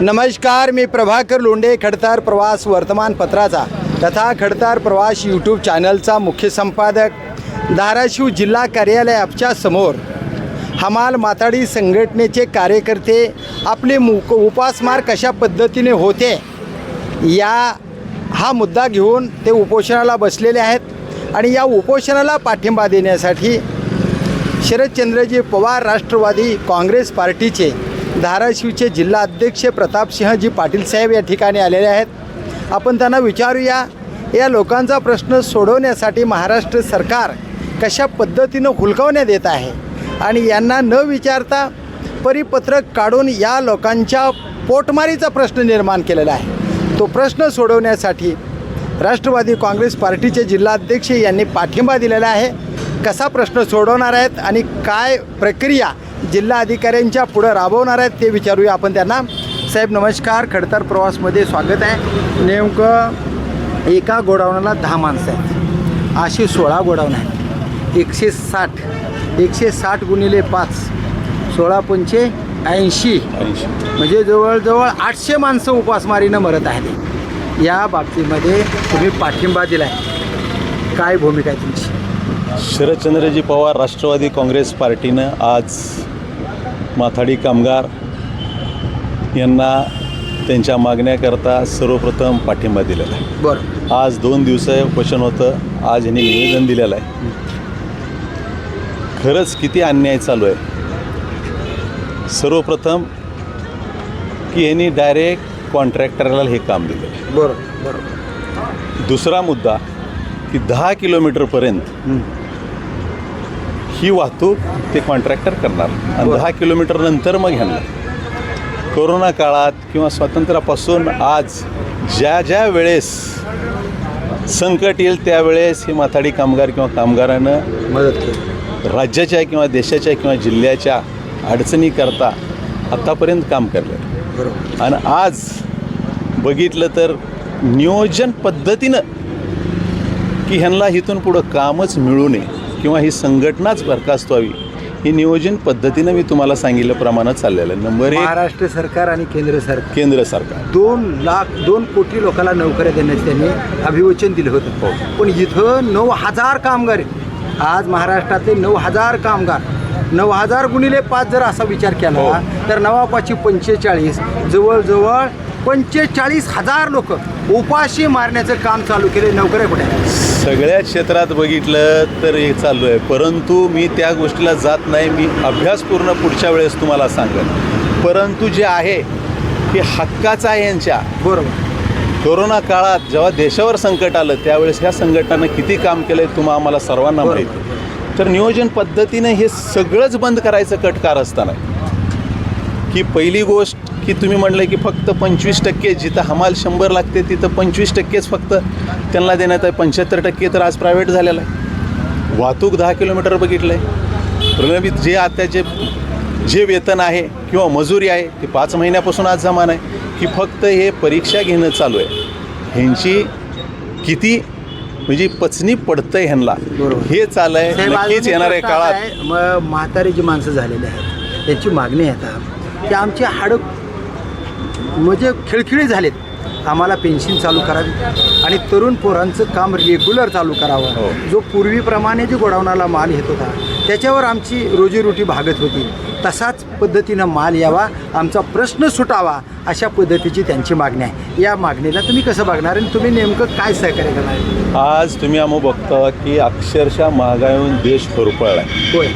नमस्कार, मी प्रभाकर लोंढे, खडतर प्रवास वर्तमानपत्राचा तथा खडतर प्रवास यूट्यूब चॅनलचा मुख्य संपादक. धाराशिव जिल्हा कार्यालय आपच्या समोर हमाल माथाडी संघटनेचे कार्यकर्ते आपले उपासमार कशा पद्धतीने होते हा मुद्दा घेऊन ते उपोषणाला बसलेले आहेत. आणि या उपोषणाला पाठिंबा देण्यासाठी शरदचंद्रजी पवार राष्ट्रवादी काँग्रेस पार्टीचे धाराशिवचे जिल्हा अध्यक्ष प्रतापसिंहजी पाटील साहेब या ठिकाणी आलेले आहेत. आपण त्यांना विचारूया, या लोकांचा प्रश्न सोडवण्यासाठी महाराष्ट्र सरकार कशा पद्धतीनं हुलकावण्यात येत आहे आणि यांना न विचारता परिपत्रक काढून या लोकांच्या पोटमारीचा प्रश्न निर्माण केलेला आहे. तो प्रश्न सोडवण्यासाठी राष्ट्रवादी काँग्रेस पार्टीचे जिल्हाध्यक्ष यांनी पाठिंबा दिलेला आहे. कसा प्रश्न सोडवणार आहेत आणि काय प्रक्रिया जिल्हा अधिकाऱ्यांच्या पुढं राबवणार आहेत ते विचारूया आपण त्यांना. साहेब नमस्कार, खडतर प्रवासमध्ये स्वागत आहे. नेमकं एका गोडाऊनला 10 माणसं आहेत, अशी 16 गोडाऊन आहेत. 160 गुणिले 5 16 पंचे 80 म्हणजे जवळजवळ 800 माणसं उपासमारीनं मरत आहेत. या बाबतीमध्ये तुम्ही पाठिंबा दिला आहे, काय भूमिका आहे तुमची? शरदचंद्रजी पवार राष्ट्रवादी काँग्रेस पार्टीनं आज माथाडी कामगार यांना त्यांच्या मागण्याकरता सर्वप्रथम पाठिंबा दिलेला आहे. बरं, आज 2 दिवसाचं उपोषण होतं. आज यांनी निवेदन दिलेलं आहे. खरंच किती अन्याय चालू आहे. सर्वप्रथम की यांनी डायरेक्ट कॉन्ट्रॅक्टरला हे काम दिलं आहे. बरोबर. दुसरा मुद्दा की 10 किलोमीटरपर्यंत ही वाहतूक ते कॉन्ट्रॅक्टर करणार आणि 10 किलोमीटर नंतर मग घेणार. कोरोना काळात किंवा स्वातंत्र्यापासून आज ज्या वेळेस संकट येईल त्यावेळेस हे माथाडी कामगार किंवा कामगारानं मदत केली. राज्याच्या किंवा देशाच्या किंवा जिल्ह्याच्या अडचणीकरता आत्तापर्यंत काम केलं. बरोबर. आणि आज बघितलं तर नियोजन पद्धतीनं की ह्यांना इथून पुढं कामच मिळू नये किंवा ही संघटनाच बरखास्त व्हावी, ही नियोजन पद्धतीनं मी तुम्हाला सांगितल्याप्रमाणे चाललेलं आहे. नंबर 1, महाराष्ट्र सरकार आणि केंद्र सरकार 2 कोटी लोकांना नोकऱ्या देण्याचं त्यांनी अभिवचन दिलं होतं. पण इथं 9,000 कामगार आहेत. आज महाराष्ट्रातले 9,000 कामगार, 9,000 गुणिले 5 जर असा विचार केला तर 9×5 = 45, जवळजवळ 45,000 लोक उपाशी मारण्याचं काम चालू केले. नोकऱ्या कुठे? सगळ्या क्षेत्रात बघितलं तर हे चालू आहे. परंतु मी त्या गोष्टीला जात नाही. मी अभ्यास पूर्ण पुढच्या वेळेस तुम्हाला सांगेन. परंतु जे आहे हे हक्काचं आहे यांच्या. बरोबर. कोरोना काळात जेव्हा देशावर संकट आलं त्यावेळेस ह्या संघटनानं किती काम केलं आहे तुम्हाला आम्हाला सर्वांना माहीत. तर नियोजन पद्धतीने हे सगळंच बंद करायचं कट कारस्थान आहे. की पहिली गोष्ट की तुम्ही म्हटलं की फक्त 25% जिथं हमाल 100 लागते तिथं 25%च फक्त त्यांना देण्यात आहे. 75% तर आज प्रायव्हेट झालेलं आहे. वाहतूक 10 किलोमीटर बघितलं आहे. प्रलंबित जे आताचे जे वेतन आहे किंवा मजुरी आहे ते 5 महिन्यापासून आज जमा आहे. की फक्त हे परीक्षा घेणं चालू आहे. ह्यांची किती म्हणजे पचनी पडतं आहे ह्यांना, हे चालू आहे. नक्कीच येणाऱ्या काळात मग म्हातारी जी माणसं झालेली आहेत त्यांची मागणी आहे की आमची हाडं म्हणजे खिळखिळी झालेत, आम्हाला पेन्शन चालू करावी आणि तरुण पोरांचं काम रेग्युलर चालू करावं. जो पूर्वीप्रमाणे जे गोडाऊनाला माल येत होता त्याच्यावर आमची रोजीरोटी भागत होती, तसाच पद्धतीनं माल यावा, आमचा प्रश्न सुटावा, अशा पद्धतीची त्यांची मागणी आहे. या मागणीला तुम्ही कसं बघणार आणि तुम्ही नेमकं काय सहकार्य करणार? आज तुम्ही आम्ही बघता की अक्षरशः महागाईहून देश होरपळला आहे. होय.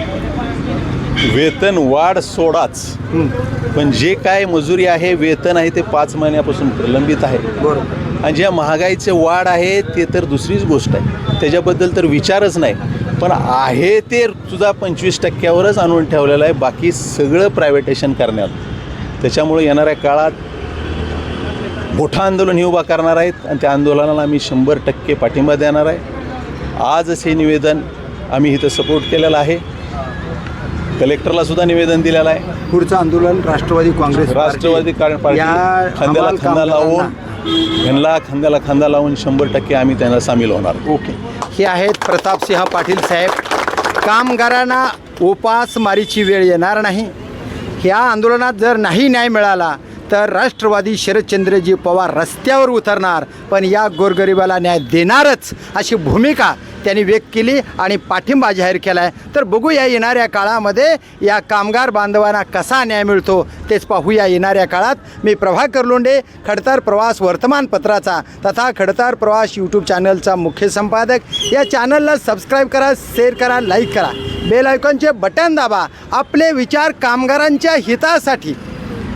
वेतन वाढ सोडाच, पण जे काय मजुरी आहे वेतन आहे ते 5 महिन्यापासून प्रलंबित आहे. बरोबर. आणि ज्या महागाईचे वाढ आहे ते तर दुसरीच गोष्ट आहे, त्याच्याबद्दल तर विचारच नाही. पण आहे ते सुद्धा 25%वरच आणून ठेवलेलं आहे. बाकी सगळं प्रायव्हेटेशन करण्यात. त्याच्यामुळे येणाऱ्या काळात मोठं आंदोलन हे उभा करणार आहेत आणि त्या आंदोलनाला आम्ही 100% पाठिंबा देणार आहे. आजच हे निवेदन आम्ही इथं सपोर्ट केलेलं आहे. कलेक्टरला सुद्धा निवेदन दिलेलं आहे. पुढचं आंदोलन राष्ट्रवादी काँग्रेस पार्टी खांद्याला खांदा लावून ह्यांना खांद्याला खांदा लावून 100% आम्ही त्यांना सामील होणार. ओके. हे आहेत प्रतापसिंह पाटील साहेब. कामगारांना उपासमारीची वेळ येणार नाही. ह्या आंदोलनात जर नाही न्याय मिळाला तर राष्ट्रवादी शरदचंद्रजी पवार रस्त्यावर उतरणार, पण या गोरगरिबाला न्याय देणारच अशी भूमिका त्यांनी व्यक्त केली आणि पाठिंबा जाहीर केला आहे. तर बघूया येणाऱ्या काळामध्ये या कामगार बांधवांना कसा न्याय मिळतो तेच पाहूया येणाऱ्या काळात. मी प्रभाकर लोंढे, खडतर प्रवास वर्तमानपत्राचा तथा खडतर प्रवास यूट्यूब चॅनलचा मुख्य संपादक. या चॅनलला सबस्क्राईब करा, शेअर करा, लाईक करा, बेल आयकॉनचे बटन दाबा. आपले विचार कामगारांच्या हितासाठी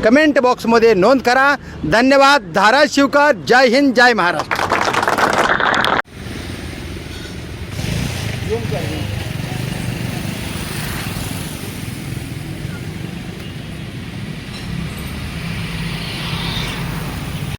कमेंट बॉक्समध्ये नोंद करा. धन्यवाद. धाराशिवकर. जय हिंद, जय महाराष्ट्र.